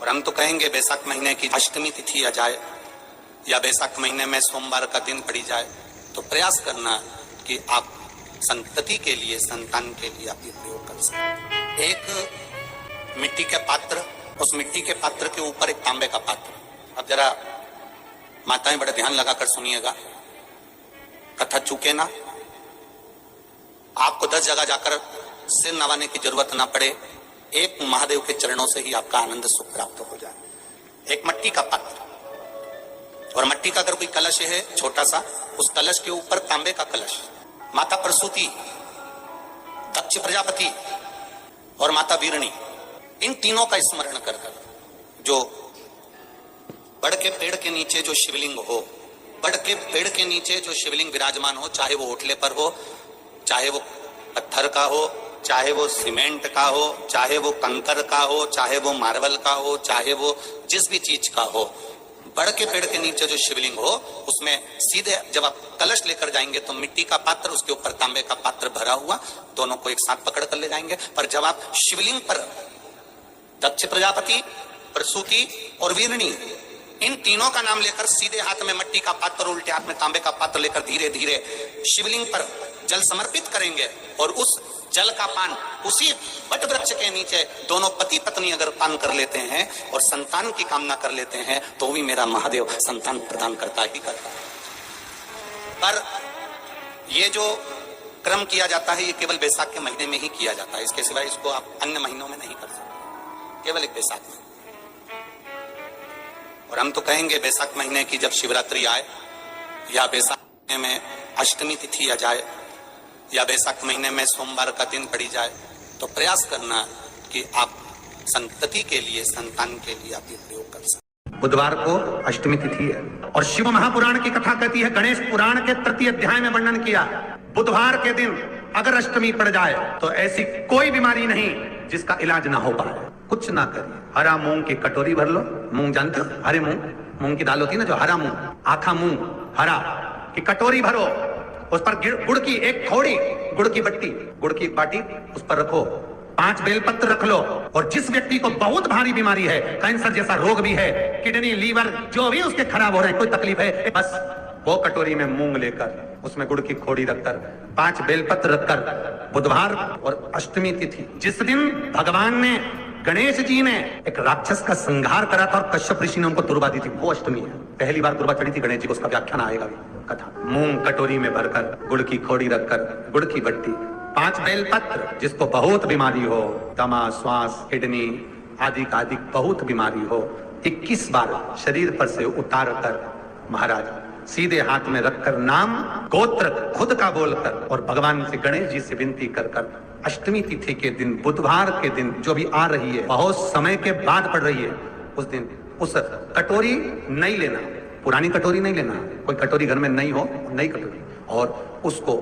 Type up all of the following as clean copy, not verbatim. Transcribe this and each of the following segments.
और हम तो कहेंगे बैसाख महीने की अष्टमी तिथि आ जाए या बैसाख महीने में सोमवार का दिन पड़ी जाए तो प्रयास करना कि आप संतति के लिए, संतान के लिए आप ये प्रयोग कर सकें। एक मिट्टी के पात्र, उस मिट्टी के पात्र के ऊपर एक तांबे का पात्र। अब जरा माताएं बड़े ध्यान लगाकर सुनिएगा, कथा चूके ना, आपको 10 जगह जाकर सिर नवाने की जरूरत ना पड़े, एक महादेव के चरणों से ही आपका आनंद सुख प्राप्त हो जाए। एक मट्टी का पात्र, और मट्टी का अगर कोई कलश है छोटा सा, उस कलश के ऊपर तांबे का कलश, माता प्रसूति, दक्ष प्रजापति और माता वीरणी, इन तीनों का स्मरण कर कर जो बड़ के पेड़ के नीचे जो शिवलिंग हो, बड़ के पेड़ के नीचे जो शिवलिंग विराजमान हो, चाहे वो ओटले पर हो, चाहे वो पत्थर का हो, चाहे वो सीमेंट का हो, चाहे वो कंकर का हो, चाहे वो मार्बल का हो, चाहे वो जिस भी चीज का हो, बड़ के पेड़ के नीचे जो शिवलिंग हो उसमें सीधे जब आप कलश लेकर जाएंगे तो मिट्टी का पात्र, उसके ऊपर तांबे का पात्र भरा हुआ, दोनों को एक साथ पकड़ कर ले जाएंगे। पर जब आप शिवलिंग पर दक्ष प्रजापति, प्रसूति और वीरणी, इन तीनों का नाम लेकर सीधे हाथ में मिट्टी का पात्र और उल्टे हाथ में तांबे का पात्र लेकर धीरे धीरे शिवलिंग पर जल समर्पित करेंगे और उस जल का पान उसी वट वृक्ष के नीचे दोनों पति पत्नी अगर पान कर लेते हैं और संतान की कामना कर लेते हैं तो भी मेरा महादेव संतान प्रदान करता ही करता है। पर ये जो क्रम किया जाता है ये केवल बैसाख के महीने में ही किया जाता है, इसके सिवाय इसको आप अन्य महीनों में नहीं कर सकते, केवल एक बैसाख में। और हम तो कहेंगे बैसाख महीने की जब शिवरात्रि आए या बैसाख महीने में अष्टमी तिथि आ जाए या बैसाख महीने में सोमवार का दिन पड़ी जाए तो प्रयास करना कि आप संतति के लिए, संतान के लिए आप ये प्रयोग कर सकते। बुधवार को अष्टमी तिथि है और शिव महापुराण की कथा कहती है, गणेश पुराण के 3 अध्याय में वर्णन किया, बुधवार के दिन अगर अष्टमी पड़ जाए तो ऐसी कोई बीमारी नहीं जिसका इलाज ना हो पाए। कुछ ना करिए, हरा मूंग की कटोरी भर लो, मूंग जानते हो, हरे मूंग की दाल होती है ना, जो हरा मूंग, आखा मूंग हरा की कटोरी भरो, उस पर गुड़ की एक थोड़ी, गुड़ की बट्टी, गुड़ की बाटी उस पर रखो, 5 बेलपत्र रख लो, और जिस व्यक्ति को बहुत भारी बीमारी है, कैंसर जैसा रोग भी है, किडनी, लीवर जो भी उसके खराब हो रहे हैं, कोई तकलीफ है, बस वो कटोरी में मूंग लेकर उसमें गुड़ की खोड़ी रखकर 5 बेलपत्र रखकर बुधवार और अष्टमी तिथि जिस दिन भगवान ने, गणेश जी ने एक राक्षस का संहार करा था और कश्यप ऋषि ने उनको दुर्वा दी थी, वो अष्टमी है, पहली बार दुर्वा चढ़ी थी गणेश जी को, उसका व्याख्यान आएगा कथा। मूंग कटोरी में भरकर, गुड़ की खोड़ी रखकर, गुड़ की बट्टी, 5 बेलपत्र, जिसको बहुत बीमारी हो, दमा, श्वास, किडनी आदि का आदि बहुत बीमारी हो, 21 बार शरीर पर से उतार कर महाराज सीधे हाथ में रखकर नाम गोत्र खुद का बोलकर और भगवान से, गणेश जी से विनती कर कर अष्टमी तिथि के दिन, बुधवार के दिन जो भी आ रही है, बहुत समय के बाद पड़ रही है, उस दिन उस कटोरी नहीं लेना, पुरानी कटोरी नहीं लेना, कोई कटोरी घर में नहीं हो, नई कटोरी, और उसको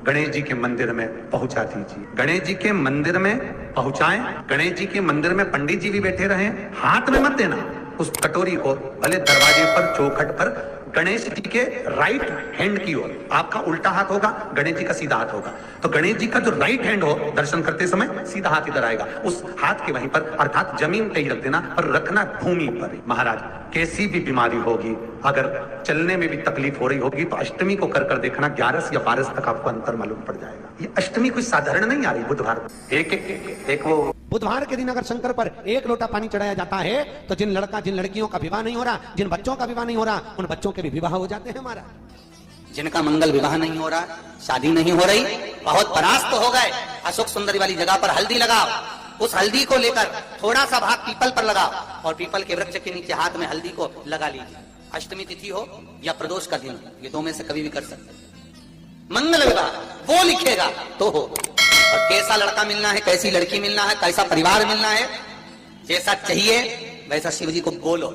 गणेश जी के मंदिर में पहुंचा दीजिए। गणेश जी के मंदिर में पहुंचाएं, गणेश जी के मंदिर में पंडित जी भी बैठे रहे, हाथ में मत देना उस कटोरी को, भले दरवाजे पर, चौखट पर, गणेश जी के राइट हैंड की ओर, आपका उल्टा हाथ होगा, गणेश जी का सीधा हाथ होगा, तो गणेश जी का जो राइट हैंड हो दर्शन करते समय सीधा हाथ इधर आएगा, उस हाथ के वहीं पर, अर्थात जमीन पे ही रख देना, पर रखना भूमि पर। महाराज कैसी भी बीमारी होगी, अगर चलने में भी तकलीफ हो रही होगी तो अष्टमी को कर देखना, 11 या 12 तक आपको अंतर मालूम पड़ जाएगा। ये अष्टमी कोई साधारण नहीं आ रही, बुधवार एक वो बुधवार के दिन अगर शंकर पर 1 लोटा पानी चढ़ाया जाता है तो जिन लड़कियों का विवाह नहीं हो रहा, जिन बच्चों का विवाह नहीं हो रहा, उन बच्चों के भी विवाह हो जाते हैं। हमारा जिनका मंगल विवाह नहीं हो रहा, शादी नहीं हो रही, बहुत परास्त हो गए, अशोक सुंदरी वाली जगह पर हल्दी लगाओ, उस हल्दी को लेकर थोड़ा सा भाग पीपल पर लगाओ और पीपल के वृक्ष के नीचे हाथ में हल्दी को लगा लीजिए। अष्टमी तिथि हो या प्रदोष का दिन, ये 2 में से कभी भी कर सकते। मंगल विवाह वो लिखेगा तो हो, और कैसा लड़का मिलना है, कैसी लड़की मिलना है, कैसा परिवार मिलना है, जैसा चाहिए वैसा शिव जी को बोलो।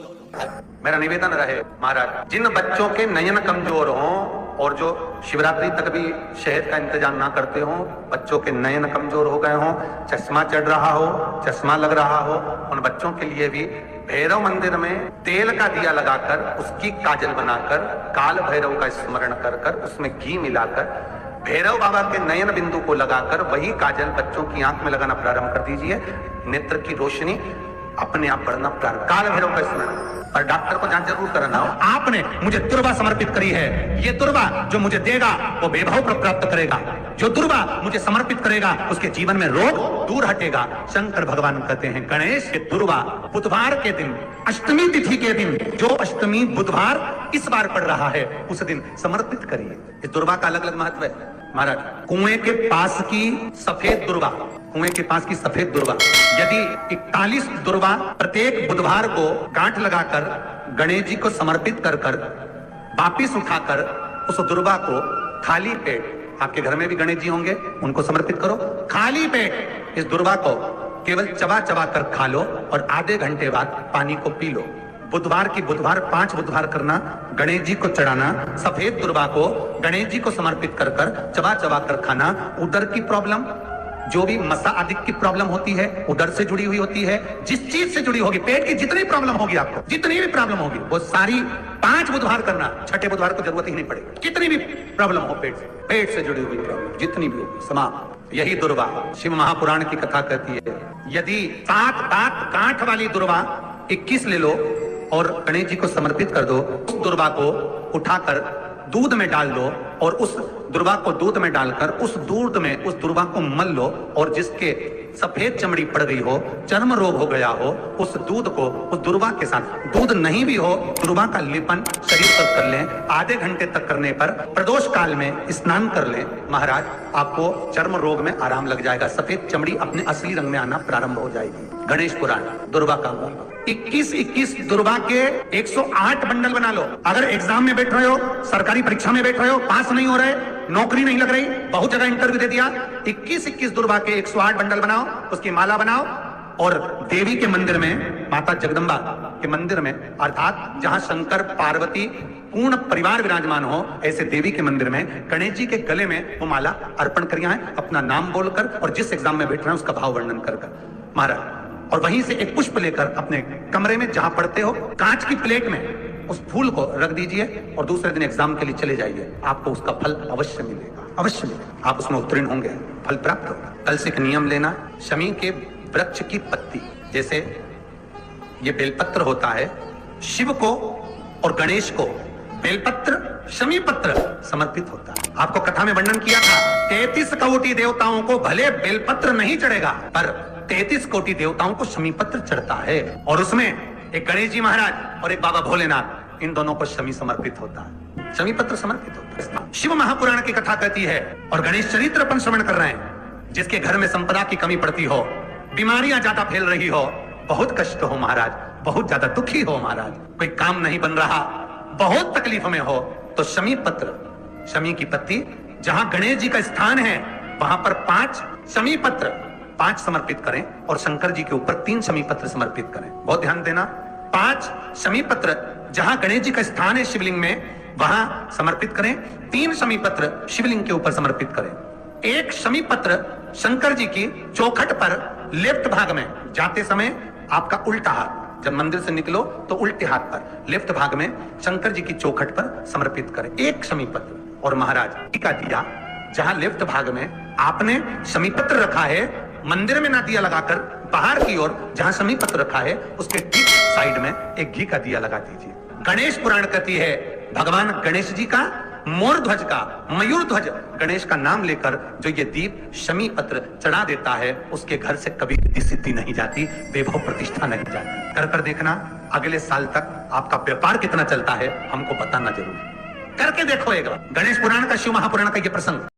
मेरा निवेदन रहे महाराज, जिन बच्चों के नयन कमजोर हों और जो शिवरात्रि तक भी शहद का इंतजाम ना करते हों, बच्चों के नयन कमजोर हो गए हों, चश्मा चढ़ रहा हो, चश्मा लग रहा हो, उन बच्चों के लिए भी भैरव मंदिर में तेल का दिया लगाकर उसकी काजल बनाकर काल भैरव का स्मरण कर कर उसमें घी मिलाकर भैरव बाबा के नयन बिंदु को लगाकर वही काजल बच्चों की आंख में लगाना प्रारंभ कर दीजिए। नेत्र की रोशनी अपने आप बढ़ना प्रारंभ। काल भैरव का स्मरण, पर डॉक्टर को जांच जरूर कराना हो। आपने मुझे दुर्वा समर्पित करी है, ये दुर्वा जो मुझे देगा वो वैभव प्राप्त करेगा, जो दुर्वा मुझे समर्पित करेगा उसके जीवन में रोग दूर हटेगा। शंकर भगवान कहते हैं गणेश ये दुर्वा बुधवार के दिन, अष्टमी तिथि के दिन, जो अष्टमी बुधवार इस बार पड़ रहा है उस दिन समर्पित करिए। इस दुर्वा का अलग अलग महत्व है महाराज। कुएं के पास की सफेद दुर्वा, कुएं के पास की सफेद दुर्वा, यदि 41 दुर्वा प्रत्येक बुधवार को गांठ लगाकर गणेश जी को समर्पित कर वापिस उठाकर उस दुर्वा को खाली पेट, आपके घर में भी गणेश जी होंगे उनको समर्पित करो, खाली पेट इस दुर्वा को केवल चबा चबा कर खा लो और आधे घंटे बाद पानी को पी लो। बुधवार की बुधवार 5 बुधवार करना, गणेश जी को चढ़ाना, सफेद दुर्वा को गणेश जी को समर्पित कर चबा चबा कर खाना। उदर की प्रॉब्लम, जो भी मसा आदि की प्रॉब्लम होती है उदर से जुड़ी हुई होती है, जिस चीज से जुड़ी होगी, पेट की जितनी प्रॉब्लम होगी आपको, जितनी भी प्रॉब्लम होगी वो सारी 5 बुधवार करना, छठे बुधवार को जरूरत ही नहीं पड़ेगी। कितनी भी प्रॉब्लम हो पेट से जुड़ी हुई प्रॉब्लम जितनी भी होगी समाप्त। यही दुर्वा शिव महापुराण की कथा कहती है, यदि 7 दांत गांठ वाली दुर्वा 21 ले लो और गणेश जी को समर्पित कर दो, उस दुर्वा को उठाकर दूध में डाल दो और उस दुर्वा को दूध में डालकर उस दूध में उस दुर्वा को मल लो और जिसके सफेद चमड़ी पड़ गई हो, चर्म रोग हो गया हो, उस दूध को उस दुर्वा के साथ, दूध नहीं भी हो दुर्वा का लेपन शरीर पर कर लें। आधे घंटे तक करने पर प्रदोष काल में स्नान कर लें महाराज, आपको चर्म रोग में आराम लग जाएगा, सफेद चमड़ी अपने असली रंग में आना प्रारंभ हो जाएगी। गणेश पुराण दुर्वा का मूल 21 दुर्वा के 108 बंडल बना लो। अगर एग्जाम में बैठ रहे हो, सरकारी परीक्षा में बैठ रहे हो, पास नहीं हो रहे, नौकरी नहीं लग रही, बहुत जगह इंटरव्यू दे दिया, 21 दुर्वा के 108 बंडल बनाओ, उसकी माला बनाओ और देवी के मंदिर में, माता जगदम्बा के मंदिर में, अर्थात जहां शंकर पार्वती पूर्ण परिवार विराजमान हो, ऐसे देवी के मंदिर में गणेश जी के गले में वो माला अर्पण करिए, अपना नाम बोलकर और जिस एग्जाम में बैठ रहे हैं उसका भाव वर्णन कर महाराज, और वहीं से एक पुष्प लेकर अपने कमरे में जहां पढ़ते हो कांच की प्लेट में उस फूल को रख दीजिए और दूसरे दिन एग्जाम के लिए चले जाइए, आपको उसका फल अवश्य मिलेगा, अवश्य मिलेगा, आप उसमें उत्तीर्ण होंगे, फल प्राप्त होगा। कल से एक नियम लेना, शमी के वृक्ष की पत्ती, जैसे ये बेलपत्र होता है, शिव को और गणेश को बेलपत्र शमी पत्र समर्पित होता है। आपको कथा में वर्णन किया था, 33 कोटि देवताओं को भले बेलपत्र नहीं चढ़ेगा पर 33 कोटि देवताओं को शमी पत्र चढ़ता है, और उसमें एक गणेश जी महाराज और एक बाबा भोलेनाथ, इन दोनों को शमी समर्पित होता है, शमी पत्र समर्पित होता है। शिव महापुराण की कथा कहती है और गणेश चरित्र अपन श्रवण कर रहे हैं, जिसके घर में संपदा की कमी पड़ती हो, बीमारियां ज्यादा फैल रही हो, बहुत कष्ट हो महाराज, बहुत ज्यादा दुखी हो महाराज, कोई काम नहीं बन रहा, बहुत तकलीफ में हो, तो शमी पत्र, शमी की पत्ती, जहां गणेश जी का स्थान है वहां पर 5 शमी पत्र 5 समर्पित करें और शंकर जी के ऊपर 3 शमी पत्र समर्पित करें। बहुत ध्यान देना, 5 शमी पत्र जहां गणेश जी का स्थान है शिवलिंग में वहां समर्पित करें, 3 शमी पत्र शिवलिंग के ऊपर समर्पित करें। 1 शमी पत्र शंकर जी की चौखट पर लेफ्ट भाग में, जाते समय आपका उल्टा हाथ, जब मंदिर से निकलो तो उल्टे हाथ पर लेफ्ट भाग में शंकर जी की चौखट पर समर्पित करें 1 शमी पत्र। और महाराज टीका दिया, जहां लेफ्ट भाग में आपने शमी पत्र रखा है, मंदिर में ना दिया लगाकर बाहर की ओर जहां शमी पत्र रखा है उसके ठीक साइड में एक घी का दिया लगा दीजिए। गणेश पुराण कहती है भगवान गणेश जी का, मोर ध्वज का, मयूर ध्वज गणेश का नाम लेकर जो ये दीप शमी पत्र चढ़ा देता है, उसके घर से कभी रिद्धि सिद्धि नहीं जाती, वैभव प्रतिष्ठा नहीं जाती। कर देखना, अगले साल तक आपका व्यापार कितना चलता है हमको बताना जरूर, करके देखो एक बार। गणेश पुराण का, शिव महापुराण का ये प्रसंग।